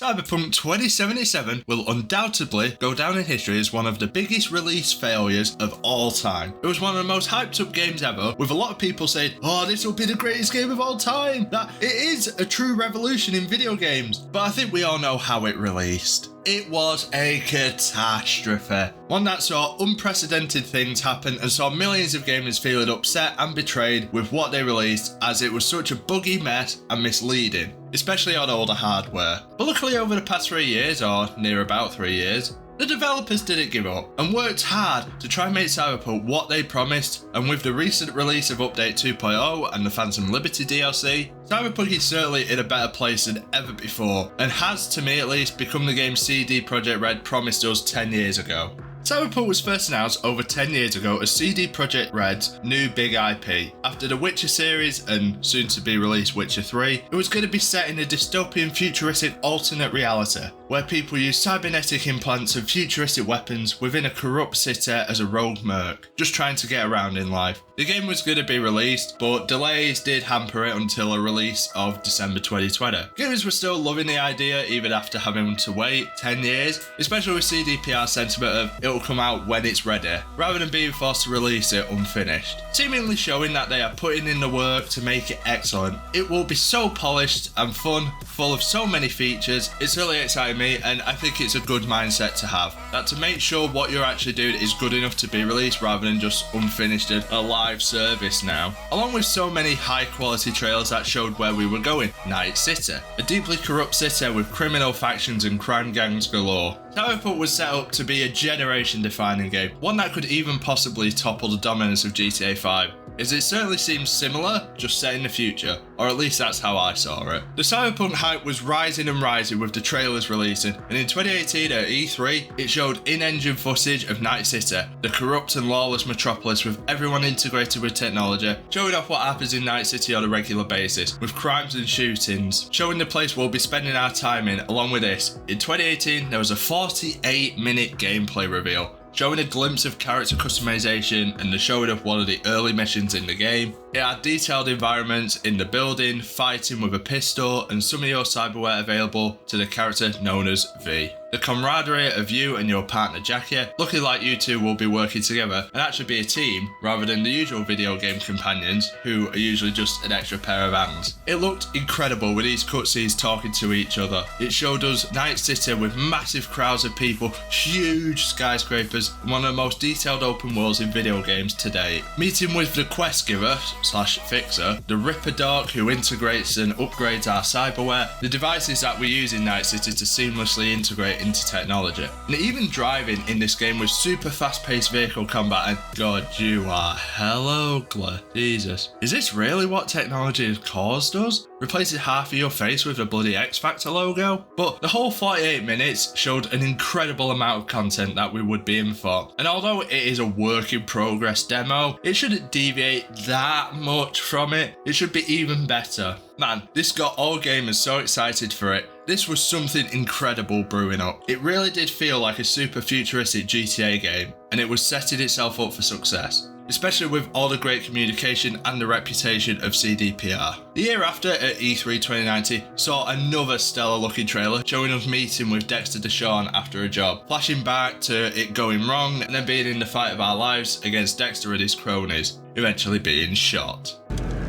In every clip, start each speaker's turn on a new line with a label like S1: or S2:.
S1: Cyberpunk 2077 will undoubtedly go down in history as one of the biggest release failures of all time. It was one of the most hyped up games ever, with a lot of people saying, oh, this will be the greatest game of all time. That it is a true revolution in video games. But I think we all know how it released. It was a catastrophe. One that saw unprecedented things happen and saw millions of gamers feeling upset and betrayed with what they released, as it was such a buggy mess and misleading, especially on older hardware. But luckily over the past 3 years, or near about 3 years, the developers didn't give up and worked hard to try and make Cyberpunk what they promised, and with the recent release of Update 2.0 and the Phantom Liberty DLC, Cyberpunk is certainly in a better place than ever before, and has, to me at least, become the game CDProjektRED promised us 10 years ago. Cyberpunk was first announced over 10 years ago as CDProjektRED's new big IP. After the Witcher series and soon to be released Witcher 3, it was going to be set in a dystopian futuristic alternate reality, where people use cybernetic implants and futuristic weapons within a corrupt city as a rogue merc, just trying to get around in life. The game was going to be released, but delays did hamper it until a release of December 2020. Gamers were still loving the idea even after having to wait 10 years, especially with CDPR's sentiment of it'll come out when it's ready, rather than being forced to release it unfinished. Seemingly showing that they are putting in the work to make it excellent. It will be so polished and fun, full of so many features. It's really exciting me, and I think it's a good mindset to have. That to make sure what you're actually doing is good enough to be released rather than just unfinished and a live service now. Along with so many high quality trailers that showed where we were going. Night City, a deeply corrupt city with criminal factions and crime gangs galore. Cyberpunk was set up to be a generation defining game, one that could even possibly topple the dominance of GTA 5. As it certainly seems similar, just set in the future, or at least that's how I saw it. The Cyberpunk hype was rising and rising with the trailers releasing, and in 2018 at E3, it showed in-engine footage of Night City, the corrupt and lawless metropolis with everyone integrated with technology, showing off what happens in Night City on a regular basis, with crimes and shootings, showing the place we'll be spending our time in. Along with this, in 2018 there was a 48-minute gameplay reveal, showing a glimpse of character customization and the showing of one of the early missions in the game. It had detailed environments in the building, fighting with a pistol, and some of your cyberware available to the character known as V. The camaraderie of you and your partner Jackie, looking like you two will be working together and actually be a team rather than the usual video game companions who are usually just an extra pair of hands. It looked incredible with these cutscenes talking to each other. It showed us Night City with massive crowds of people, huge skyscrapers, and one of the most detailed open worlds in video games to date. Meeting with the quest giver / fixer, the Ripper Dog who integrates and upgrades our cyberware, the devices that we use in Night City to seamlessly integrate into technology, and even driving in this game with super fast-paced vehicle combat, and God, you are hella ugly. Jesus. Is this really what technology has caused us? Replacing half of your face with a bloody X Factor logo? But the whole 48 minutes showed an incredible amount of content that we would be in for. And although it is a work in progress demo, it shouldn't deviate that much from it. It should be even better. Man, this got all gamers so excited for it. This was something incredible brewing up. It really did feel like a super futuristic GTA game, and it was setting itself up for success, especially with all the great communication and the reputation of CDPR. The year after, at E3 2019, saw another stellar looking trailer showing us meeting with Dexter Deshawn after a job, flashing back to it going wrong and then being in the fight of our lives against Dexter and his cronies, eventually being shot.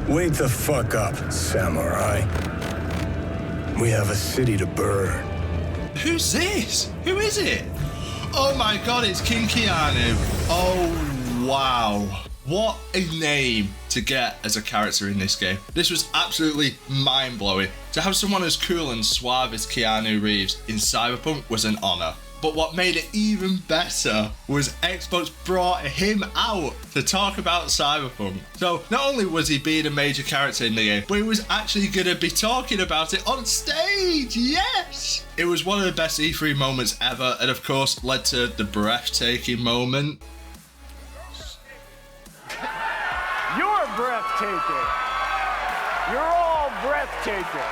S2: Wake the fuck up, samurai. We have a city to burn.
S1: Who's this? Who is it? Oh my god, it's King Keanu. Oh wow. What a name to get as a character in this game. This was absolutely mind-blowing. To have someone as cool and suave as Keanu Reeves in Cyberpunk was an honor. But what made it even better was Xbox brought him out to talk about Cyberpunk. So not only was he being a major character in the game, but he was actually going to be talking about it on stage. Yes! It was one of the best E3 moments ever, and of course led to the breathtaking moment.
S3: You're breathtaking. You're all breathtaking.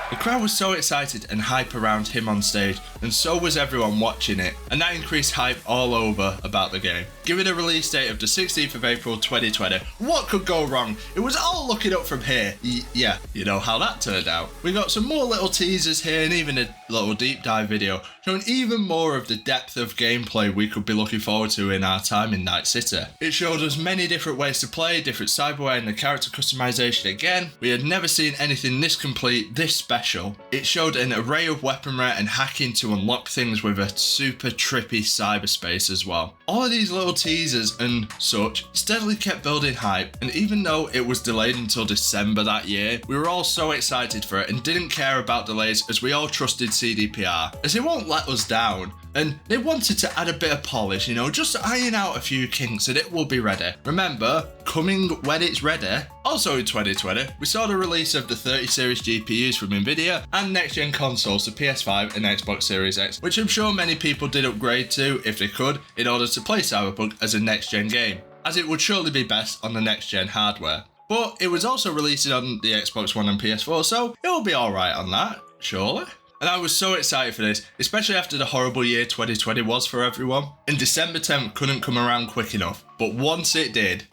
S1: The crowd was so excited and hype around him on stage, and so was everyone watching it, and that increased hype all over about the game. Given a release date of the 16th of April 2020, what could go wrong? It was all looking up from here. Yeah, you know how that turned out. We got some more little teasers here and even a little deep dive video showing even more of the depth of gameplay we could be looking forward to in our time in Night City. It showed us many different ways to play, different cyberware and the character customization again. We had never seen anything this complete, this special. It showed an array of weaponry and hacking to unlock things with a super trippy cyberspace as well. All of these little teasers and such steadily kept building hype, and even though it was delayed until December that year, we were all so excited for it and didn't care about delays as we all trusted CDPR, as they won't let us down. And they wanted to add a bit of polish, you know, just iron out a few kinks and it will be ready. Remember, coming when it's ready. Also in 2020, we saw the release of the 30 series GPUs from Nvidia and next-gen consoles to PS5 and Xbox Series X, which I'm sure many people did upgrade to if they could in order to play Cyberpunk as a next-gen game, as it would surely be best on the next-gen hardware. But it was also released on the Xbox One and PS4, so it'll be alright on that, surely. And I was so excited for this, especially after the horrible year 2020 was for everyone. And December 10th couldn't come around quick enough, but once it did,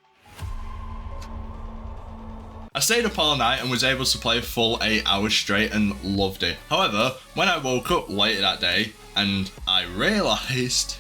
S1: I stayed up all night and was able to play a full 8 hours straight and loved it. However, when I woke up later that day and I realised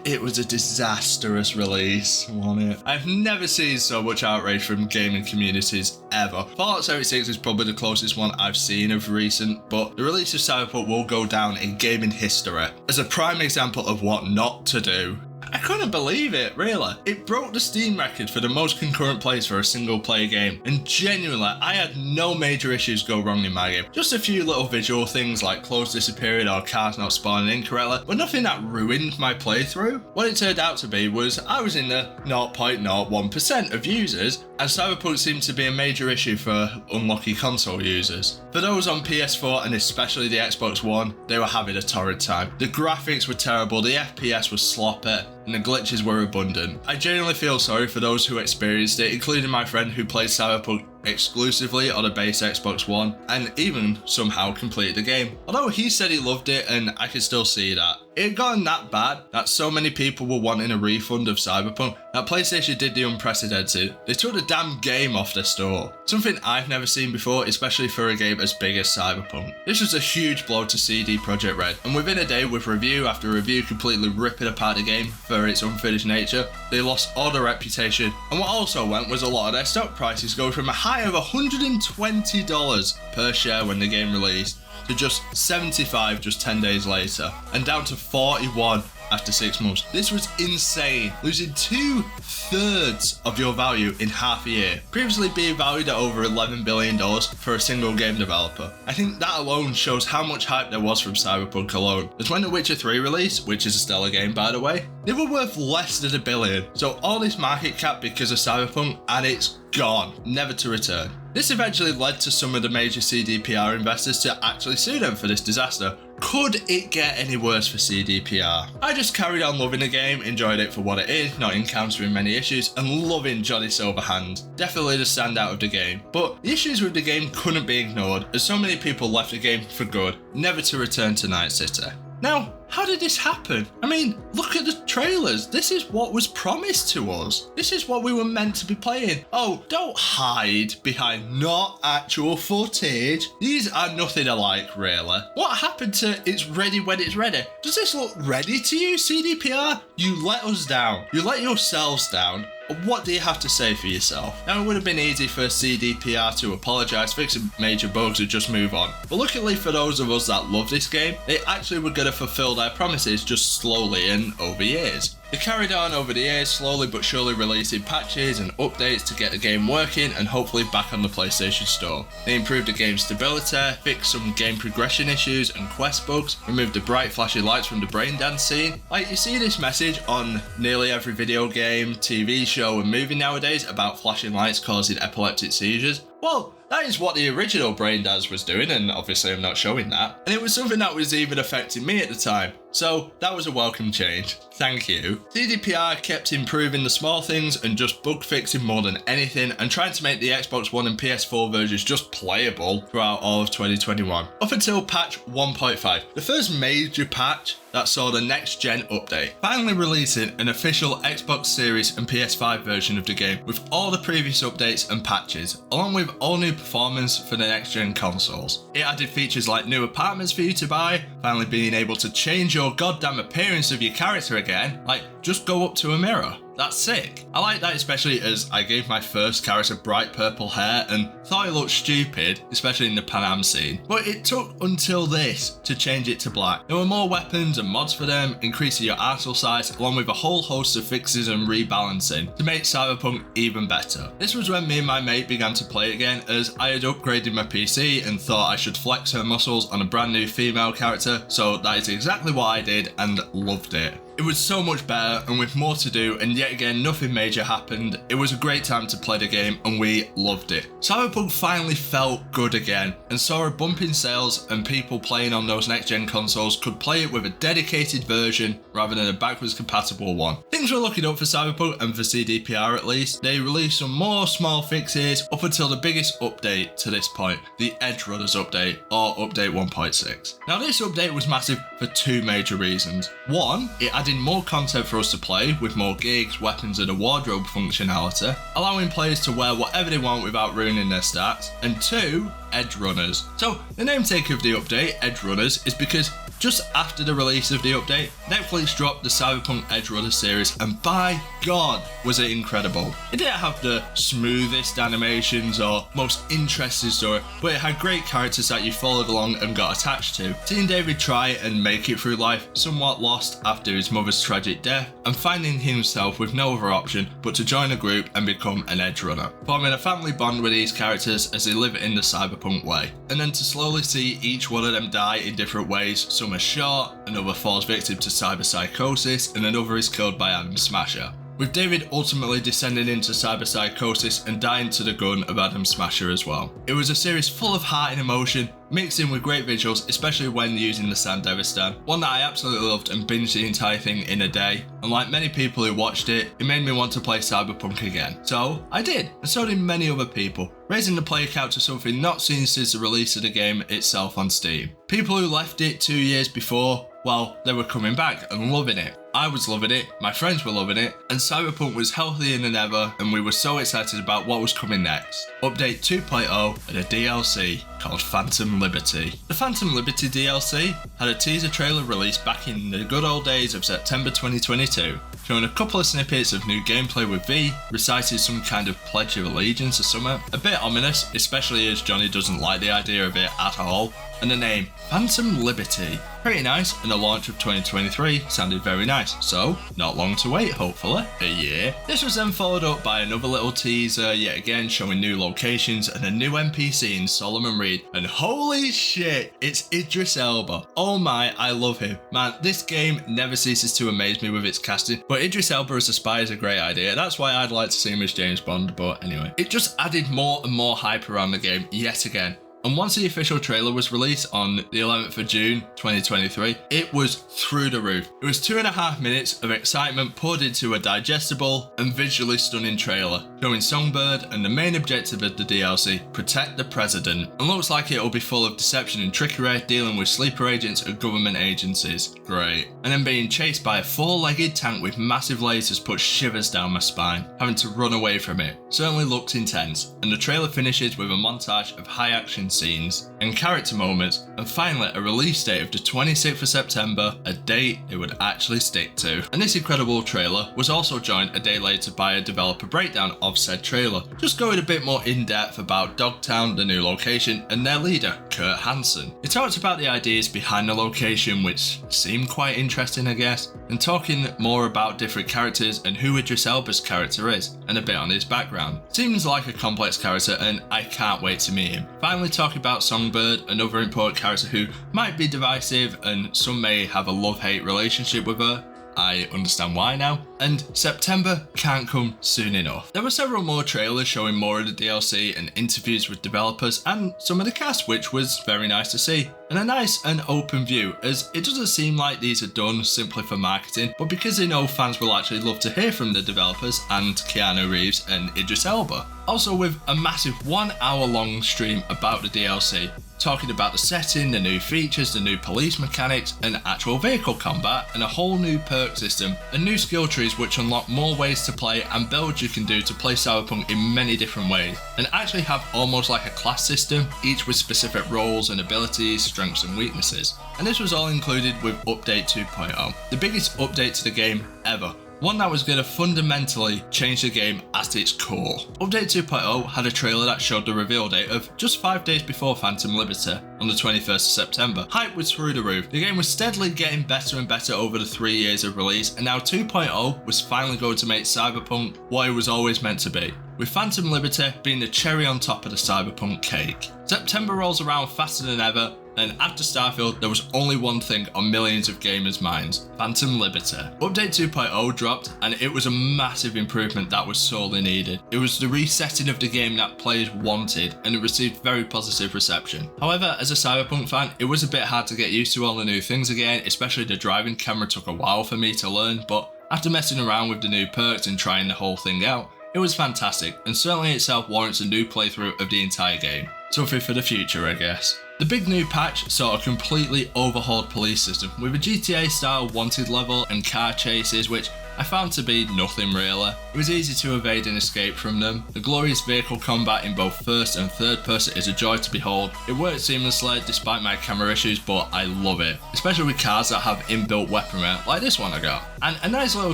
S1: it was a disastrous release, wasn't it? I've never seen so much outrage from gaming communities ever. Fallout 76 is probably the closest one I've seen of recent, but the release of Cyberpunk will go down in gaming history as a prime example of what not to do. I couldn't believe it, really. It broke the Steam record for the most concurrent plays for a single player game, and genuinely, I had no major issues go wrong in my game. Just a few little visual things like clothes disappearing or cars not spawning incorrectly, but nothing that ruined my playthrough. What it turned out to be was I was in the 0.01% of users, and Cyberpunk seemed to be a major issue for unlucky console users. For those on PS4 and especially the Xbox One, they were having a torrid time. The graphics were terrible, the FPS was sloppy, and the glitches were abundant. I genuinely feel sorry for those who experienced it, including my friend who played Cyberpunk exclusively on a base Xbox One and even somehow completed the game. Although he said he loved it, and I can still see that. It had gotten that bad that so many people were wanting a refund of Cyberpunk that PlayStation did the unprecedented. They took the damn game off their store. Something I've never seen before, especially for a game as big as Cyberpunk. This was a huge blow to CDProjektRED, and within a day, with review after review completely ripping apart the game for its unfinished nature, they lost all their reputation. And what also went was a lot of their stock prices go from a high of $120 per share when the game released to just $75 just 10 days later, and down to $41 after 6 months. This was insane, losing 2/3 of your value in half a year, previously being valued at over $11 billion for a single game developer. I think that alone shows how much hype there was from Cyberpunk alone, as when The Witcher 3 released, which is a stellar game by the way, they were worth less than $1 billion. So all this market cap because of Cyberpunk, and it's gone, never to return. This eventually led to some of the major CDPR investors to actually sue them for this disaster. Could it get any worse for CDPR? I just carried on loving the game, enjoyed it for what it is, not encountering many issues, and loving Johnny Silverhand. Definitely the standout of the game. But the issues with the game couldn't be ignored, as so many people left the game for good, never to return to Night City. Now, how did this happen? I mean, look at the trailers. This is what was promised to us. This is what we were meant to be playing. Oh, don't hide behind not actual footage. These are nothing alike, really. What happened to it's ready when it's ready? Does this look ready to you, CDPR? You let us down. You let yourselves down. What do you have to say for yourself? Now, it would have been easy for CDPR to apologise, fix some major bugs and just move on. But luckily for those of us that love this game, they actually were going to fulfil their promises just slowly and over years. They carried on over the years, slowly but surely releasing patches and updates to get the game working and hopefully back on the PlayStation Store. They improved the game's stability, fixed some game progression issues and quest bugs, removed the bright flashing lights from the brain dance scene. Like, you see this message on nearly every video game, TV show and movie nowadays about flashing lights causing epileptic seizures. Well, that is what the original brain dance was doing, and obviously I'm not showing that. And it was something that was even affecting me at the time. So that was a welcome change. Thank you. CDPR kept improving the small things and just bug fixing more than anything and trying to make the Xbox One and PS4 versions just playable throughout all of 2021. Up until patch 1.5, the first major patch that saw the next gen update, finally releasing an official Xbox Series and PS5 version of the game with all the previous updates and patches, along with all new performance for the next gen consoles. It added features like new apartments for you to buy, finally being able to change your goddamn appearance of your character again, like just go up to a mirror. That's sick. I like that, especially as I gave my first character bright purple hair and thought it looked stupid, especially in the Pan Am scene. But it took until this to change it to black. There were more weapons and mods for them, increasing your arsenal size, along with a whole host of fixes and rebalancing to make Cyberpunk even better. This was when me and my mate began to play again, as I had upgraded my PC and thought I should flex her muscles on a brand new female character, so that is exactly what I did and loved it. It was so much better and with more to do, and yet again nothing major happened. It was a great time to play the game and we loved it. Cyberpunk finally felt good again and saw a bump in sales, and people playing on those next gen consoles could play it with a dedicated version rather than a backwards compatible one. Things were looking up for Cyberpunk and for CDPR at least. They released some more small fixes up until the biggest update to this point, the Edgerunners update, or update 1.6. Now this update was massive for two major reasons. One, it added more content for us to play with more gigs, weapons and a wardrobe functionality, allowing players to wear whatever they want without ruining their stats. And two, Edgerunners. So the namesake of the update, Edgerunners, is because just after the release of the update, Netflix dropped the Cyberpunk Edgerunners series, and by God was it incredible. It didn't have the smoothest animations or most interesting story, but it had great characters that you followed along and got attached to. Seeing David try and make it through life, somewhat lost after his mother's tragic death, and finding himself with no other option but to join a group and become an Edgerunner, forming a family bond with these characters as they live in the Cyberpunk way. And then to slowly see each one of them die in different ways. Some are shot, another falls victim to cyberpsychosis, and another is killed by Adam Smasher, with David ultimately descending into cyberpsychosis and dying to the gun of Adam Smasher as well. It was a series full of heart and emotion, mixed in with great visuals, especially when using the Sandevistan, one that I absolutely loved and binged the entire thing in a day. And like many people who watched it, it made me want to play Cyberpunk again. So I did, and so did many other people, raising the player count to something not seen since the release of the game itself on Steam. People who left it 2 years before, well, they were coming back and loving it. I was loving it, my friends were loving it, and Cyberpunk was healthier than ever, and we were so excited about what was coming next. Update 2.0 and a DLC called Phantom Liberty. The Phantom Liberty DLC had a teaser trailer released back in the good old days of September 2022, showing a couple of snippets of new gameplay with V, recited some kind of Pledge of Allegiance or something. A bit ominous, especially as Johnny doesn't like the idea of it at all. And the name, Phantom Liberty. Pretty nice, and the launch of 2023 sounded very nice, so not long to wait, hopefully. A year. This was then followed up by another little teaser, yet again showing new locations and a new NPC in Solomon Reed. And holy shit, it's Idris Elba. Oh my, I love him. Man, this game never ceases to amaze me with its casting, but Idris Elba as a spy is a great idea. That's why I'd like to see him as James Bond, but anyway. It just added more and more hype around the game yet again. And once the official trailer was released on the 11th of June 2023, it was through the roof. It was 2.5 minutes of excitement poured into a digestible and visually stunning trailer. showing Songbird and the main objective of the DLC, protect the president, and looks like it'll be full of deception and trickery, dealing with sleeper agents and government agencies. Great. And then being chased by a four-legged tank with massive lasers put shivers down my spine. Having to run away from it certainly looked intense, and the trailer finishes with a montage of high action scenes and character moments, and finally a release date of the 26th of September, a date it would actually stick to. And this incredible trailer was also joined a day later by a developer breakdown of said trailer, just going a bit more in depth about Dogtown, the new location, and their leader, Kurt Hansen. It talked about the ideas behind the location, which seemed quite interesting I guess, and talking more about different characters and who Idris Elba's character is, and a bit on his background. Seems like a complex character and I can't wait to meet him. Finally talking about Songbird, another important character who might be divisive and some may have a love-hate relationship with her. I understand why now. And September can't come soon enough. There were several more trailers showing more of the DLC and interviews with developers and some of the cast, which was very nice to see. And a nice and open view, as it doesn't seem like these are done simply for marketing, but because they know fans will actually love to hear from the developers and Keanu Reeves and Idris Elba. Also with a massive 1 hour long stream about the DLC, talking about the setting, the new features, the new police mechanics, and actual vehicle combat, and a whole new perk system, and new skill trees which unlock more ways to play and builds you can do to play Cyberpunk in many different ways, and actually have almost like a class system, each with specific roles and abilities, strengths and weaknesses. And this was all included with Update 2.0, the biggest update to the game ever. One that was going to fundamentally change the game at its core. Update 2.0 had a trailer that showed the reveal date of just 5 days before Phantom Liberty on the 21st of September. Hype was through the roof. The game was steadily getting better and better over the 3 years of release, and now 2.0 was finally going to make Cyberpunk what it was always meant to be, with Phantom Liberty being the cherry on top of the Cyberpunk cake. September rolls around faster than ever, and after Starfield, there was only one thing on millions of gamers' minds: Phantom Liberty. Update 2.0 dropped, and it was a massive improvement that was sorely needed. It was the resetting of the game that players wanted, and it received very positive reception. However, as a Cyberpunk fan, it was a bit hard to get used to all the new things again, especially the driving camera took a while for me to learn, but after messing around with the new perks and trying the whole thing out, it was fantastic, and certainly itself warrants a new playthrough of the entire game. Something for the future, I guess. The big new patch saw a completely overhauled police system with a GTA style wanted level and car chases, which I found to be nothing really. It was easy to evade and escape from them. The glorious vehicle combat in both first and third person is a joy to behold. It worked seamlessly despite my camera issues, but I love it, especially with cars that have inbuilt weaponry like this one I got. And a nice little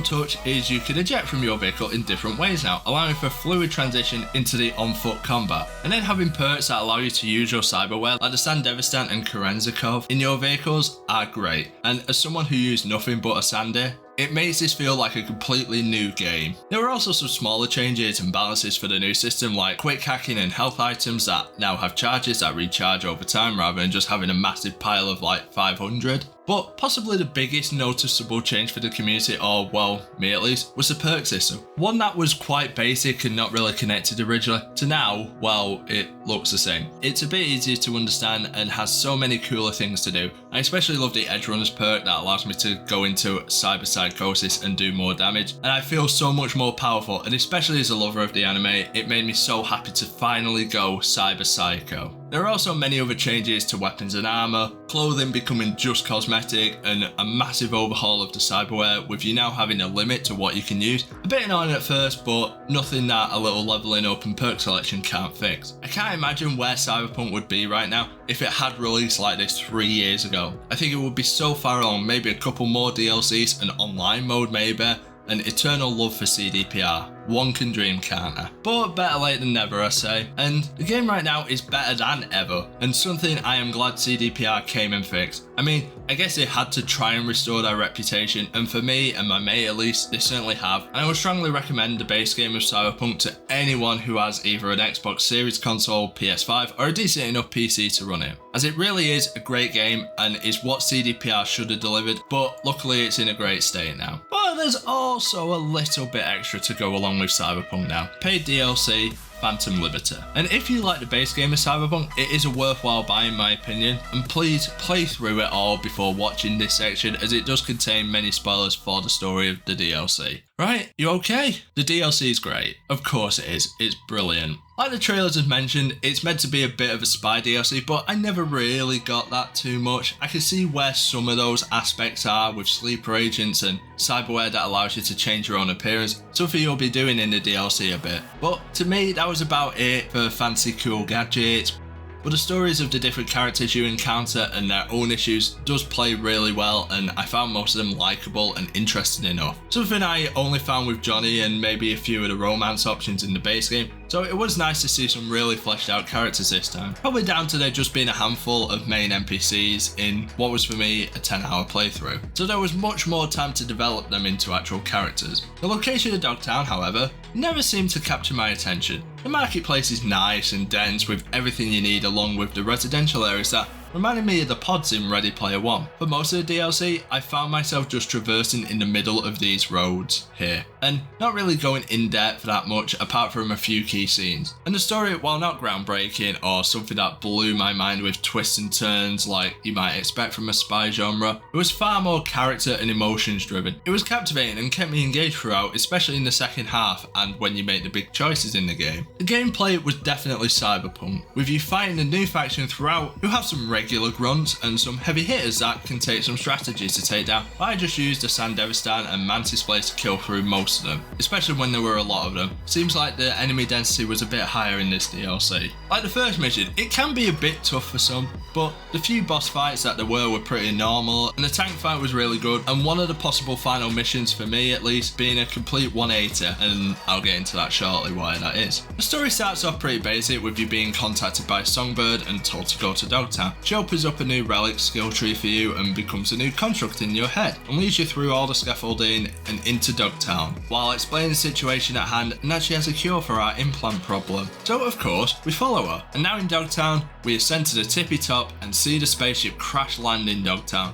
S1: touch is you can eject from your vehicle in different ways now, allowing for fluid transition into the on-foot combat. And then having perks that allow you to use your cyberware like the Sandevistan and Kerenzikov in your vehicles are great. And as someone who used nothing but a Sandy, it makes this feel like a completely new game. There were also some smaller changes and balances for the new system, like quick hacking and health items that now have charges that recharge over time rather than just having a massive pile of like 500. But possibly the biggest noticeable change for the community, or well, me at least, was the perk system. One that was quite basic and not really connected originally, to now, well, it looks the same. It's a bit easier to understand and has so many cooler things to do. I especially love the Edgerunners perk that allows me to go into cyber psychosis and do more damage, and I feel so much more powerful, and especially as a lover of the anime, it made me so happy to finally go cyber psycho. There are also many other changes to weapons and armor, clothing becoming just cosmetic, and a massive overhaul of the cyberware, with you now having a limit to what you can use. A bit annoying at first, but nothing that a little leveling up and perk selection can't fix. I can't imagine where Cyberpunk would be right now if it had released like this 3 years ago. I think it would be so far along, maybe a couple more DLCs, an online mode maybe, an eternal love for CDPR. One can dream, can't I? But better late than never, I say. And the game right now is better than ever, and something I am glad CDPR came and fixed. I mean, I guess they had to try and restore their reputation, and for me and my mate at least, they certainly have. And I would strongly recommend the base game of Cyberpunk to anyone who has either an Xbox Series console, PS5, or a decent enough PC to run it, as it really is a great game and is what CDPR should have delivered, but luckily it's in a great state now. But there's also a little bit extra to go along with Cyberpunk now. Paid DLC, Phantom Liberty. And if you like the base game of Cyberpunk, it is a worthwhile buy in my opinion, and please play through it all before watching this section as it does contain many spoilers for the story of the DLC. Right, you okay? The DLC is great. Of course it is, it's brilliant. Like the trailers have mentioned, it's meant to be a bit of a spy DLC, but I never really got that too much. I can see where some of those aspects are with sleeper agents and cyberware that allows you to change your own appearance, something you'll be doing in the DLC a bit. But to me, that was about it for fancy cool gadgets. But the stories of the different characters you encounter and their own issues does play really well, and I found most of them likeable and interesting enough. Something I only found with Johnny and maybe a few of the romance options in the base game, so it was nice to see some really fleshed out characters this time. Probably down to there just being a handful of main NPCs in what was for me a 10-hour playthrough, so there was much more time to develop them into actual characters. The location of Dogtown, however, never seemed to capture my attention. The marketplace is nice and dense with everything you need, along with the residential areas that reminded me of the pods in Ready Player One. For most of the DLC, I found myself just traversing in the middle of these roads here, and not really going in depth that much apart from a few key scenes. And the story, while not groundbreaking or something that blew my mind with twists and turns like you might expect from a spy genre, it was far more character and emotions driven. It was captivating and kept me engaged throughout, especially in the second half and when you make the big choices in the game. The gameplay was definitely Cyberpunk, with you fighting a new faction throughout who have some regular grunts and some heavy hitters that can take some strategies to take down. But I just used the Sandevistan and Mantis Blaze to kill through most of them, especially when there were a lot of them. Seems like the enemy density was a bit higher in this DLC. Like the first mission, it can be a bit tough for some, but the few boss fights that there were pretty normal, and the tank fight was really good, and one of the possible final missions for me at least being a complete 180, and I'll get into that shortly why that is. The story starts off pretty basic with you being contacted by Songbird and told to go to Dogtown. She opens up a new relic skill tree for you and becomes a new construct in your head, and leads you through all the scaffolding and into Dogtown, while explaining the situation at hand and that she has a cure for our implant problem. So of course, we follow her, and now in Dogtown, we ascend to the tippy top and see the spaceship crash land in Dogtown.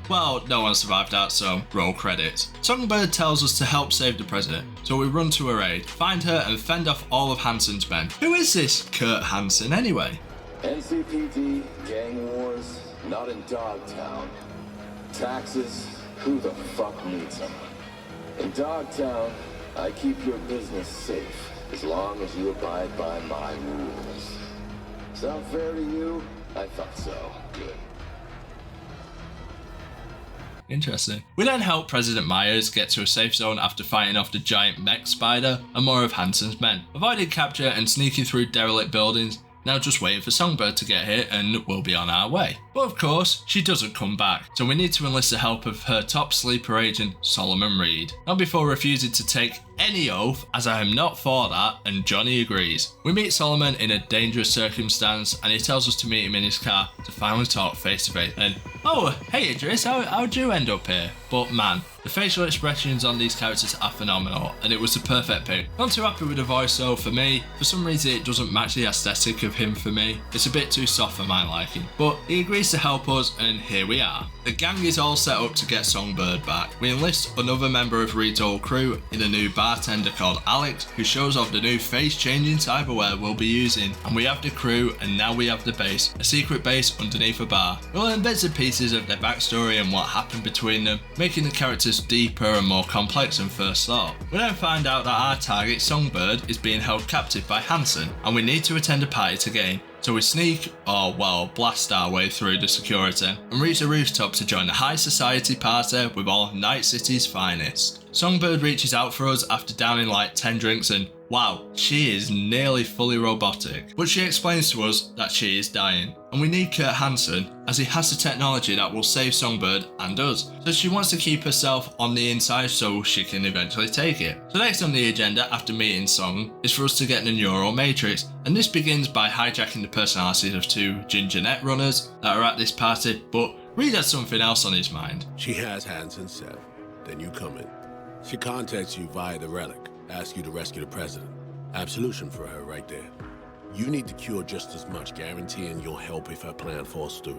S1: Well, no one survived that, so roll credits. Songbird tells us to help save the president, so we run to her aid, find her and fend off all of Hansen's men. Who is this Kurt Hansen anyway?
S3: NCPD, gang wars, not in Dogtown. Taxes, who the fuck needs them? In Dogtown, I keep your business safe, as long as you abide by my rules. Sound fair to you? I thought so. Good.
S1: Interesting. We then help President Myers get to a safe zone after fighting off the giant mech spider and more of Hansen's men, avoiding capture and sneaking through derelict buildings. Now just waiting for Songbird to get here and we'll be on our way. But of course, she doesn't come back, so we need to enlist the help of her top sleeper agent, Solomon Reed. Not before refusing to take any oath, as I am not for that, and Johnny agrees. We meet Solomon in a dangerous circumstance and he tells us to meet him in his car to finally talk face to face. And oh, hey Idris, how'd you end up here? But man, the facial expressions on these characters are phenomenal, and it was the perfect pick. Not too happy with the voice though for me. For some reason it doesn't match the aesthetic of him for me. It's a bit too soft for my liking. But he agrees to help us and here we are. The gang is all set up to get Songbird back. We enlist another member of Reed's old crew in a new bartender called Alex, who shows off the new face-changing cyberware we'll be using. And we have the crew, and now we have the base, a secret base underneath a bar. We'll learn bits and pieces of their backstory and what happened between them, making the characters deeper and more complex than first thought. We then find out that our target, Songbird, is being held captive by Hansen, and we need to attend a party to get in. So we sneak, or well, blast our way through the security and reach the rooftop to join the high society party with all Night City's finest. Songbird reaches out for us after downing like 10 drinks and wow, she is nearly fully robotic. But she explains to us that she is dying, and we need Kurt Hansen as he has the technology that will save Songbird and us. So she wants to keep herself on the inside so she can eventually take it. So next on the agenda after meeting Song is for us to get the neural matrix, and this begins by hijacking the personalities of two ginger Edgerunners that are at this party, but Reed has something else on his mind.
S4: She has Hansen set. Then you come in. She contacts you via the relic. Ask you to rescue the president. Absolution for her right there. You need to cure just as much, guaranteeing you'll help if her plan falls through.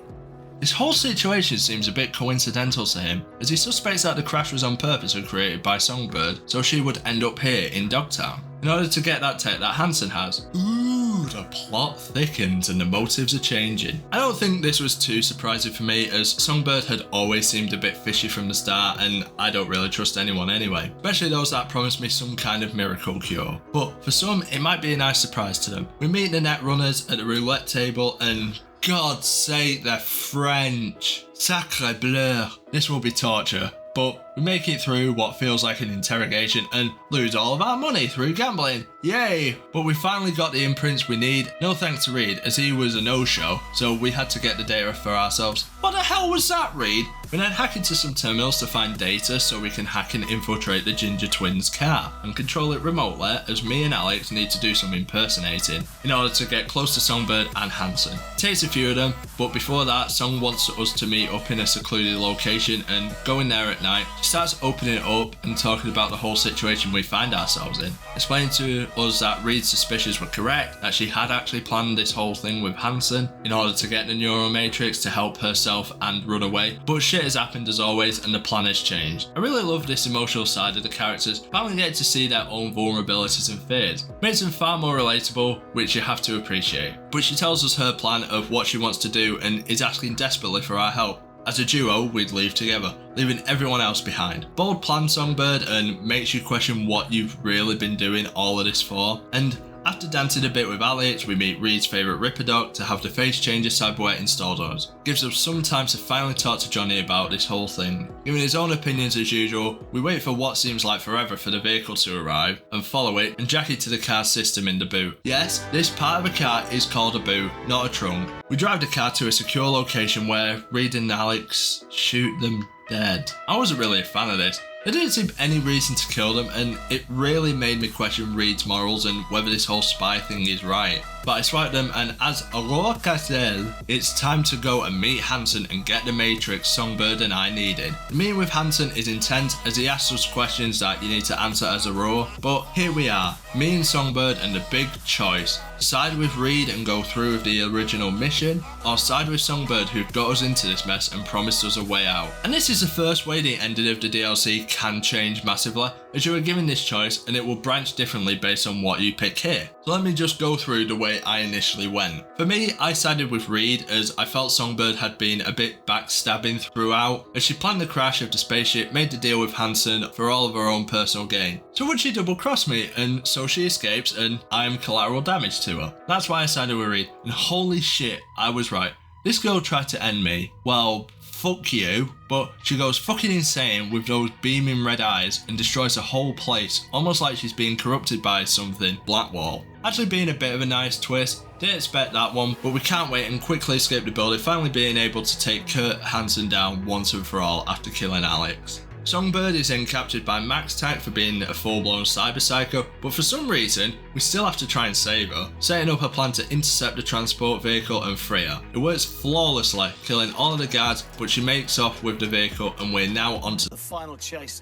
S1: This whole situation seems a bit coincidental to him, as he suspects that the crash was on purpose and created by Songbird, so she would end up here in Dogtown, in order to get that tech that Hansen has. Ooh, the plot thickens and the motives are changing. I don't think this was too surprising for me, as Songbird had always seemed a bit fishy from the start, and I don't really trust anyone anyway, especially those that promised me some kind of miracle cure. But for some, it might be a nice surprise to them. We meet the Netrunners at the roulette table, and God's sake, they're French. Sacre bleu. This will be torture. But we make it through what feels like an interrogation and lose all of our money through gambling. Yay! But we finally got the imprints we need. No thanks to Reed, as he was a no-show, so we had to get the data for ourselves. What the hell was that, Reed? We then hack into some terminals to find data so we can hack and infiltrate the Ginger Twins' car and control it remotely, as me and Alex need to do some impersonating in order to get close to Songbird and Hansen. Takes a few of them, but before that, Song wants us to meet up in a secluded location, and going there at night, she starts opening it up and talking about the whole situation we find ourselves in, explaining to us that Reed's suspicions were correct, that she had actually planned this whole thing with Hansen in order to get the neural matrix to help herself and run away, but shit has happened as always and the plan has changed. I really love this emotional side of the characters, finally getting to see their own vulnerabilities and fears. Makes them far more relatable, which you have to appreciate. But she tells us her plan of what she wants to do and is asking desperately for our help. As a duo, we'd leave together, leaving everyone else behind. Bold plan, Songbird, and makes you question what you've really been doing all of this for. And after dancing a bit with Alex, we meet Reed's favourite Ripperdoc to have the face changer cyberware installed on us. Gives us some time to finally talk to Johnny about this whole thing. Giving his own opinions as usual, we wait for what seems like forever for the vehicle to arrive, and follow it and jack it to the car's system in the boot. Yes, this part of a car is called a boot, not a trunk. We drive the car to a secure location where Reed and Alex shoot them dead. I wasn't really a fan of this. There didn't seem any reason to kill them, and it really made me question Reed's morals and whether this whole spy thing is right. But I swiped them, and as Aurora Castel, it's time to go and meet Hansen and get the matrix Songbird and I needed. The meeting with Hansen is intense, as he asks us questions that you need to answer as Aurora, but here we are, me and Songbird, and the big choice. Side with Reed and go through with the original mission, or side with Songbird, who got us into this mess and promised us a way out. And this is the first way the ending of the DLC can change massively, as you are given this choice and it will branch differently based on what you pick here. So let me just go through the way I initially went. For me, I sided with Reed, as I felt Songbird had been a bit backstabbing throughout, as she planned the crash of the spaceship, made the deal with Hansen for all of her own personal gain. So would she double cross me, and so she escapes and I am collateral damage to her. That's why I sided with Reed, and holy shit, I was right. This girl tried to end me. Well, fuck you, but she goes fucking insane with those beaming red eyes and destroys the whole place, almost like she's being corrupted by something. Blackwall. Actually being a bit of a nice twist, didn't expect that one, but we can't wait and quickly escape the building, finally being able to take Kurt Hansen down once and for all after killing Alex. Songbird is then captured by Max Tack for being a full-blown cyber psycho, but for some reason, we still have to try and save her, setting up a plan to intercept the transport vehicle and free her. It works flawlessly, killing all of the guards, but she makes off with the vehicle and we're now onto
S5: the final chase.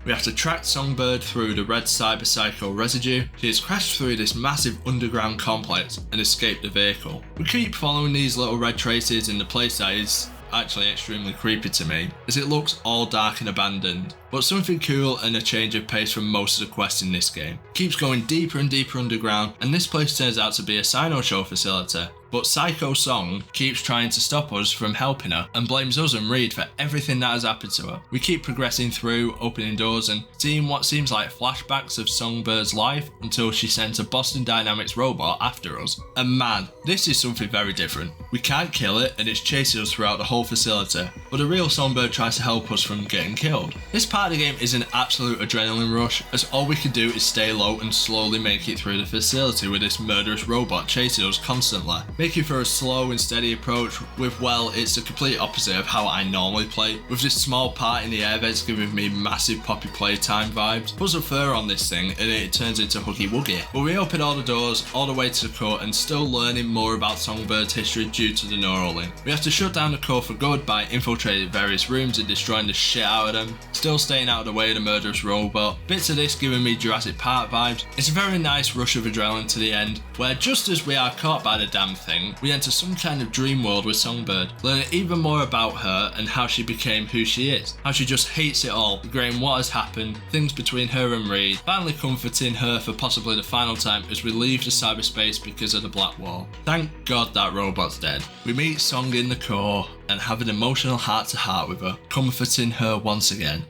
S1: We have to track Songbird through the red cyber psycho residue. She has crashed through this massive underground complex and escaped the vehicle. We keep following these little red traces in the place that is actually extremely creepy to me, as it looks all dark and abandoned, but something cool and a change of pace from most of the quests in this game. Keeps going deeper and deeper underground, and this place turns out to be a Sino show facility, but Psycho Song keeps trying to stop us from helping her and blames us and Reed for everything that has happened to her. We keep progressing through, opening doors and seeing what seems like flashbacks of Songbird's life until she sends a Boston Dynamics robot after us. And man, this is something very different. We can't kill it and it's chasing us throughout the whole facility, but a real Songbird tries to help us from getting killed. This part of the game is an absolute adrenaline rush, as all we can do is stay low and slowly make it through the facility with this murderous robot chasing us constantly. Making for a slow and steady approach with, well, it's the complete opposite of how I normally play, with this small part in the air vents giving me massive Poppy Playtime vibes. Puts a fur on this thing and it turns into Huggy Wuggy. But we open all the doors all the way to the core and still learning more about Songbird's history due to the neural link. We have to shut down the core for good by infiltrating various rooms and destroying the shit out of them, still staying out of the way of the murderous robot. Bits of this giving me Jurassic Park vibes. It's a very nice rush of adrenaline to the end, where just as we are caught by the damn thing, thing, we enter some kind of dream world with Songbird, learning even more about her and how she became who she is, how she just hates it all, regretting what has happened, things between her and Reed, finally comforting her for possibly the final time as we leave the cyberspace because of the Black Wall. Thank God that robot's dead. We meet Song in the core and have an emotional heart-to-heart with her, comforting her once again.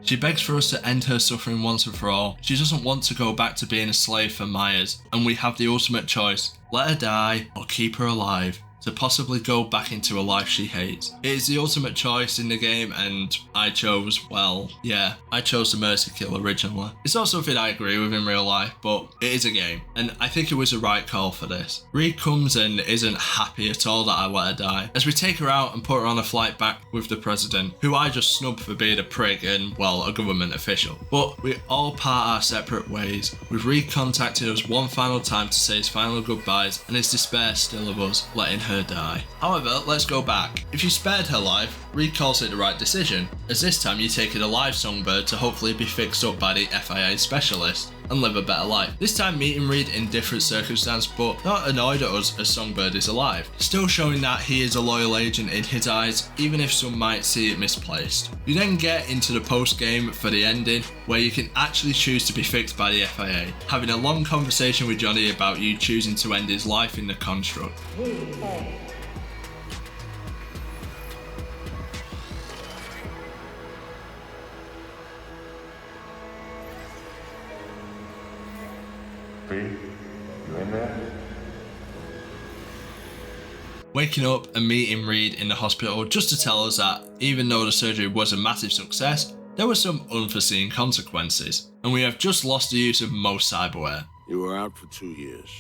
S1: She begs for us to end her suffering once and for all. She doesn't want to go back to being a slave for Myers, and we have the ultimate choice. Let her die or keep her alive, to possibly go back into a life she hates. It is the ultimate choice in the game, and I chose the mercy kill originally. It's not something I agree with in real life, but it is a game, and I think it was the right call for this. Reed comes and isn't happy at all that I let her die, as we take her out and put her on a flight back with the president, who I just snubbed for being a prick and, well, a government official. But we all part our separate ways, with Reed contacting us one final time to say his final goodbyes, and his despair still of us, letting her die. However, let's go back. If you spared her life, Reed calls it the right decision, as this time you take it a live Songbird to hopefully be fixed up by the FIA specialist and live a better life. This time meeting Reed in different circumstance, but not annoyed at us as Songbird is alive, still showing that he is a loyal agent in his eyes, even if some might see it misplaced. You then get into the post game for the ending, where you can actually choose to be fixed by the FIA, having a long conversation with Johnny about you choosing to end his life in the construct.
S2: You in there?
S1: Waking up and meeting Reed in the hospital just to tell us that even though the surgery was a massive success, there were some unforeseen consequences, and we have just lost the use of most cyberware.
S4: You were out for 2 years.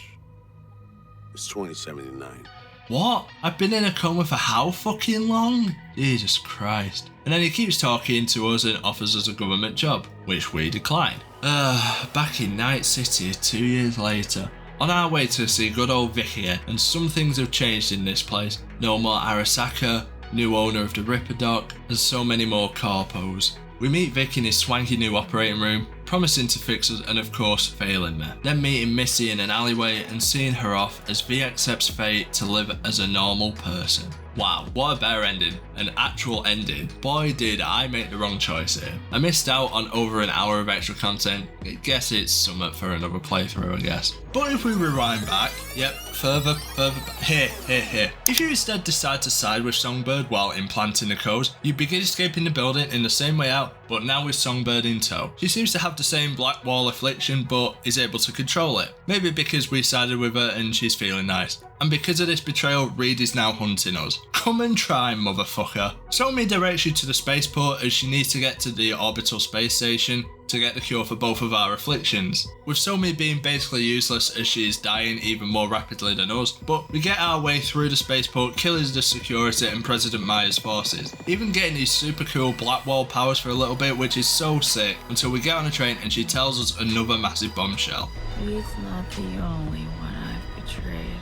S4: It's 2079.
S1: What? I've been in a coma for how fucking long? Jesus Christ. And then he keeps talking to us and offers us a government job, which we decline. Back in Night City 2 years later. On our way to see good old Vicky, and some things have changed in this place. No more Arasaka, new owner of the Ripper Dock, and so many more corpos. We meet Vic in his swanky new operating room, promising to fix us and of course failing me. Then meeting Missy in an alleyway and seeing her off as V accepts fate to live as a normal person. Wow, what a better ending, an actual ending. Boy did I make the wrong choice here. I missed out on over an hour of extra content. I guess it's something for another playthrough, I guess. But if we rewind back, yep, further back, here. If you instead decide to side with Songbird while implanting the code, you begin escaping the building in the same way out, but now with Songbird in tow. She seems to have the same Black Wall affliction, but is able to control it. Maybe because we sided with her and she's feeling nice. And because of this betrayal, Reed is now hunting us. Come and try, motherfucker. Somi directs you to the spaceport as she needs to get to the orbital space station to get the cure for both of our afflictions. With Somi being basically useless as she is dying even more rapidly than us, but we get our way through the spaceport, killing the security and President Myers' forces. Even getting these super cool Black Wall powers for a little bit, which is so sick, until we get on a train and she tells us another massive bombshell.
S5: He's not the only one I've betrayed.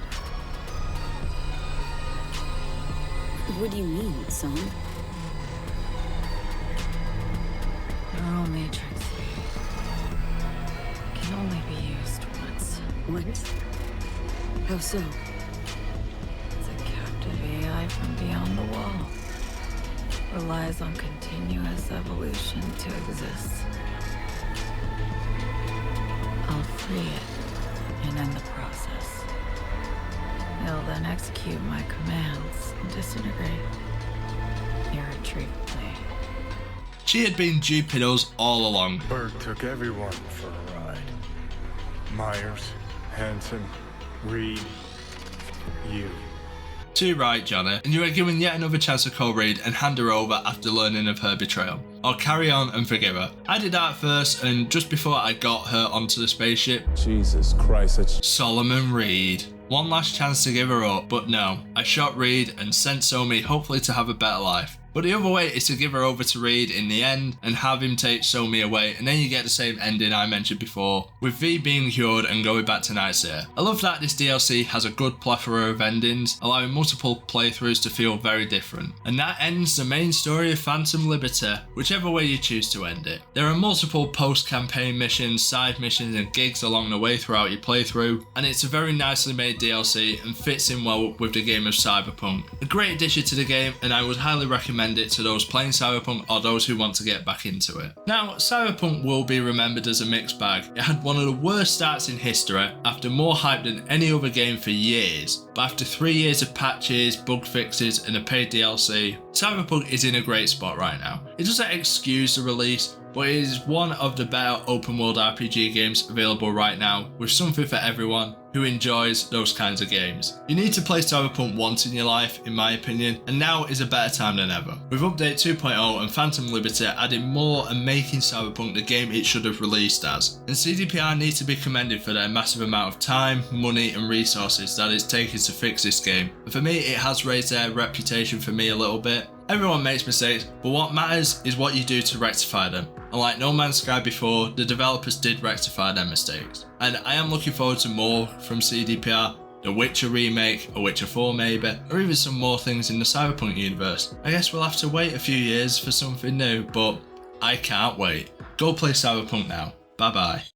S6: What do you mean, son?
S5: Neural matrix can only be used once.
S6: What? How so?
S5: It's a captive AI from beyond the wall. Relies on continuous evolution to exist. I'll free it and end the process. It'll then execute my commands and disintegrate irretrievably.
S1: She had been duping us all along.
S2: Bird took everyone for a ride. Myers, Hanson, Reed, you.
S1: Too right, Johnny, and you are given yet another chance to call Reed and hand her over after learning of her betrayal. Or carry on and forgive her. I did that first, and just before I got her onto the spaceship,
S3: Jesus Christ, that's...
S1: Solomon Reed. One last chance to give her up, but no. I shot Reed and sent Somi hopefully to have a better life. But the other way is to give her over to Reed in the end and have him take Somi away, and then you get the same ending I mentioned before, with V being cured and going back to Nightseer. I love that this DLC has a good plethora of endings, allowing multiple playthroughs to feel very different. And that ends the main story of Phantom Liberty, whichever way you choose to end it. There are multiple post-campaign missions, side missions and gigs along the way throughout your playthrough, and it's a very nicely made DLC and fits in well with the game of Cyberpunk. A great addition to the game, and I would highly recommend it to those playing Cyberpunk or those who want to get back into it. Now, Cyberpunk will be remembered as a mixed bag. It had one of the worst starts in history after more hype than any other game for years, but after 3 years of patches, bug fixes and a paid DLC, Cyberpunk is in a great spot right now. It doesn't excuse the release, but it is one of the better open world RPG games available right now, with something for everyone who enjoys those kinds of games. You need to play Cyberpunk once in your life, in my opinion, and now is a better time than ever. With Update 2.0 and Phantom Liberty adding more and making Cyberpunk the game it should have released as. And CDPR needs to be commended for their massive amount of time, money and resources that it's taken to fix this game. And for me, it has raised their reputation for me a little bit. Everyone makes mistakes, but what matters is what you do to rectify them. And like No Man's Sky before, the developers did rectify their mistakes. And I am looking forward to more from CDPR, the Witcher remake, a Witcher 4 maybe, or even some more things in the Cyberpunk universe. I guess we'll have to wait a few years for something new, but I can't wait. Go play Cyberpunk now. Bye bye.